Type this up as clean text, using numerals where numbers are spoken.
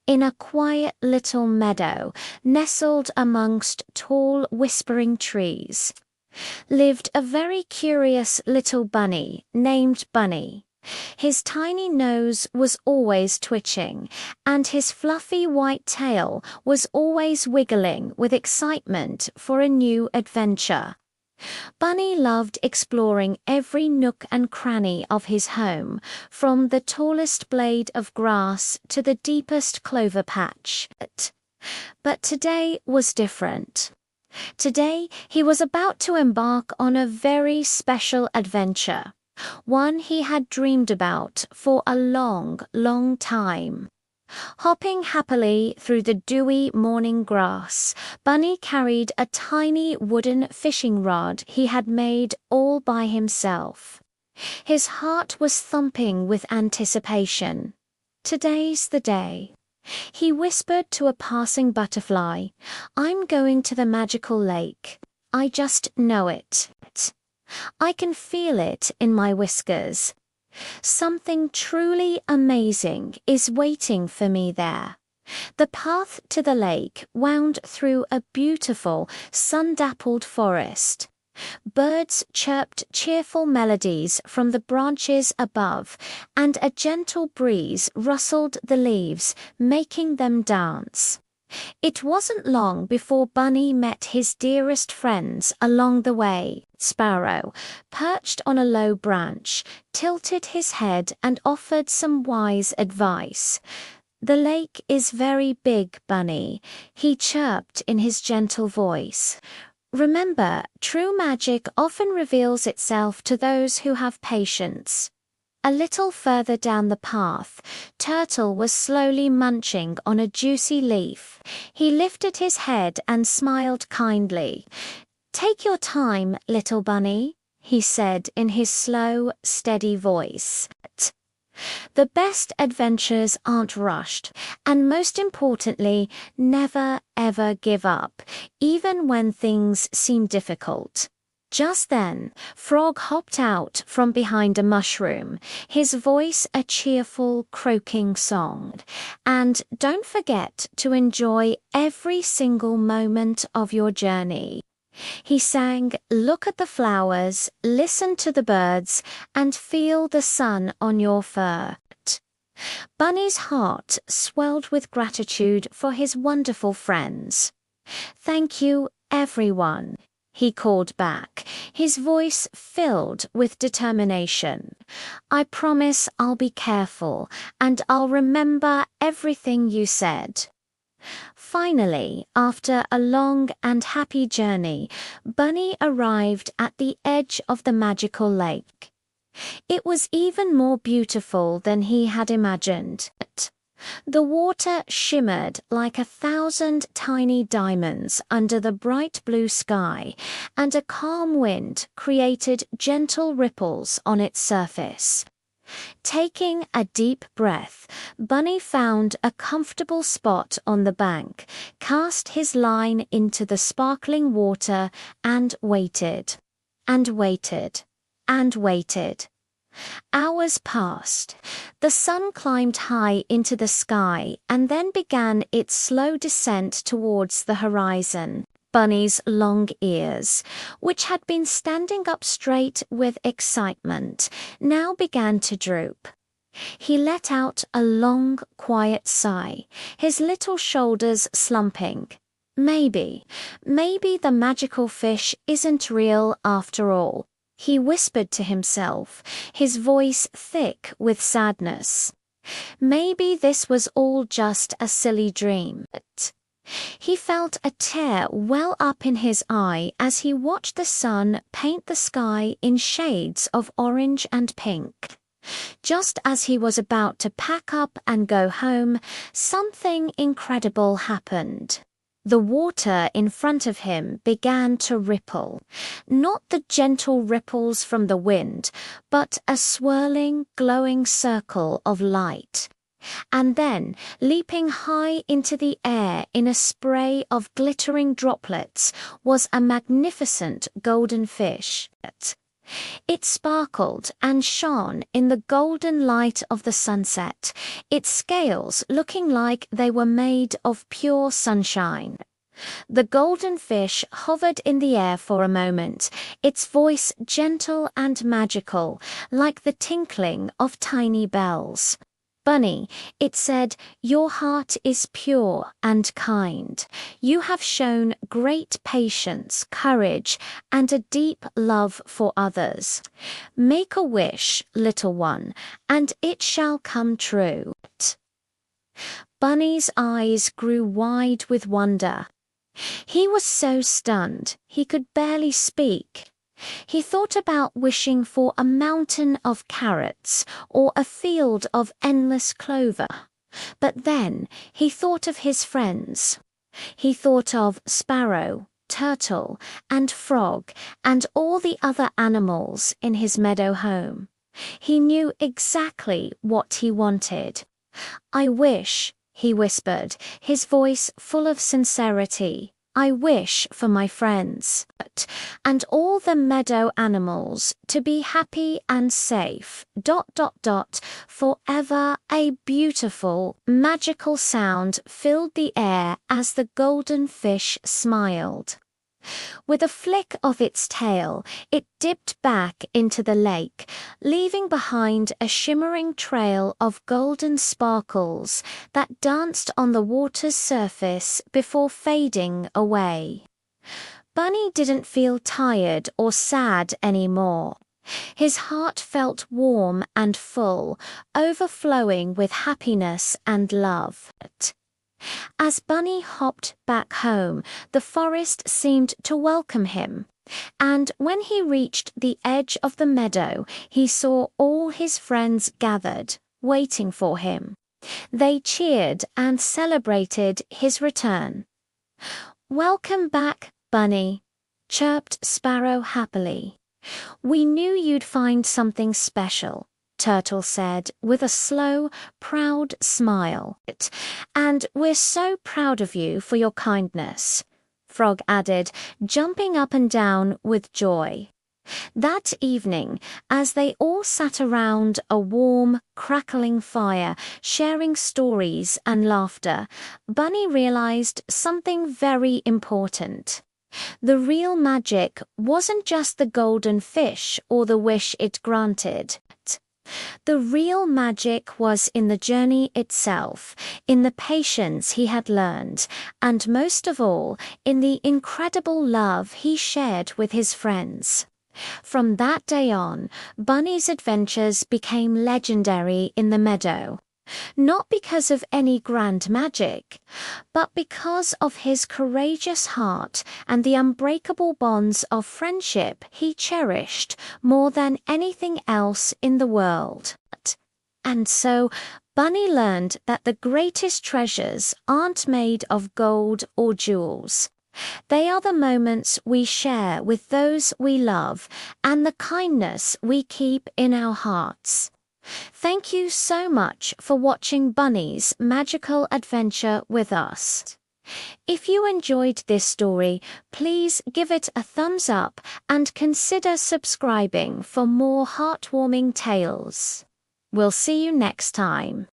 In a quiet little meadow, nestled amongst tall, whispering trees, lived a very curious little bunny named Bunny. His tiny nose was always twitching, and his fluffy white tail was always wiggling with excitement for a new adventure. Bunny loved exploring every nook and cranny of his home, from the tallest blade of grass to the deepest clover patch. But today was different. Today he was about to embark on a very special adventure, one he had dreamed about for a long, long time. Hopping happily through the dewy morning grass, Bunny carried a tiny wooden fishing rod he had made all by himself. His heart was thumping with anticipation. Today's the day. He whispered to a passing butterfly, "I'm going to the magical lake. I just know it. I can feel it in my whiskers. Something truly amazing is waiting for me there." The path to the lake wound through a beautiful, sun-dappled forest. Birds chirped cheerful melodies from the branches above, and a gentle breeze rustled the leaves, making them dance. It wasn't long before Bunny met his dearest friends along the way. Sparrow, perched on a low branch, tilted his head and offered some wise advice. "The lake is very big, Bunny," he chirped in his gentle voice. "Remember, true magic often reveals itself to those who have patience." A little further down the path, Turtle was slowly munching on a juicy leaf. He lifted his head and smiled kindly. "Take your time, little bunny," he said in his slow, steady voice. The best adventures aren't rushed, and most importantly, never ever give up, even when things seem difficult. Just then, Frog hopped out from behind a mushroom, his voice a cheerful, croaking song. And don't forget to enjoy every single moment of your journey. He sang, "Look at the flowers, listen to the birds, and feel the sun on your fur." Bunny's heart swelled with gratitude for his wonderful friends. "Thank you, everyone," he called back, his voice filled with determination. "I promise I'll be careful, and I'll remember everything you said." Finally, after a long and happy journey, Bunny arrived at the edge of the magical lake. It was even more beautiful than he had imagined. The water shimmered like 1,000 tiny diamonds under the bright blue sky, and a calm wind created gentle ripples on its surface. Taking a deep breath, Bunny found a comfortable spot on the bank, cast his line into the sparkling water, and waited. And waited. And waited. Hours passed. The sun climbed high into the sky and then began its slow descent towards the horizon. Bunny's long ears, which had been standing up straight with excitement, now began to droop. He let out a long, quiet sigh, his little shoulders slumping. Maybe the magical fish isn't real after all, he whispered to himself, his voice thick with sadness. Maybe this was all just a silly dream. He felt a tear well up in his eye as he watched the sun paint the sky in shades of orange and pink. Just as he was about to pack up and go home, something incredible happened. The water in front of him began to ripple, not the gentle ripples from the wind, but a swirling, glowing circle of light. And then, leaping high into the air in a spray of glittering droplets, was a magnificent golden fish. It sparkled and shone in the golden light of the sunset, its scales looking like they were made of pure sunshine. The golden fish hovered in the air for a moment, its voice gentle and magical, like the tinkling of tiny bells. Bunny, it said, your heart is pure and kind. You have shown great patience, courage, and a deep love for others. Make a wish, little one, and it shall come true. Bunny's eyes grew wide with wonder. He was so stunned, he could barely speak. He thought about wishing for a mountain of carrots or a field of endless clover. But then he thought of his friends. He thought of Sparrow, Turtle, and Frog, and all the other animals in his meadow home. He knew exactly what he wanted. I wish, he whispered, his voice full of sincerity. I wish for my friends and all the meadow animals to be happy and safe, ... Forever. A beautiful, magical sound filled the air as the golden fish smiled. With a flick of its tail, it dipped back into the lake, leaving behind a shimmering trail of golden sparkles that danced on the water's surface before fading away. Bunny didn't feel tired or sad anymore. His heart felt warm and full, overflowing with happiness and love. As Bunny hopped back home, the forest seemed to welcome him. And when he reached the edge of the meadow, he saw all his friends gathered, waiting for him. They cheered and celebrated his return. Welcome back, Bunny, chirped Sparrow happily. We knew you'd find something special, Turtle said with a slow, proud smile. And we're so proud of you for your kindness, Frog added, jumping up and down with joy. That evening, as they all sat around a warm, crackling fire, sharing stories and laughter, Bunny realized something very important. The real magic wasn't just the golden fish or the wish it granted. The real magic was in the journey itself, in the patience he had learned, and most of all, in the incredible love he shared with his friends. From that day on, Bunny's adventures became legendary in the meadow. Not because of any grand magic, but because of his courageous heart and the unbreakable bonds of friendship he cherished more than anything else in the world. And so, Bunny learned that the greatest treasures aren't made of gold or jewels. They are the moments we share with those we love and the kindness we keep in our hearts. Thank you so much for watching Bunny's magical adventure with us. If you enjoyed this story, please give it a thumbs up and consider subscribing for more heartwarming tales. We'll see you next time.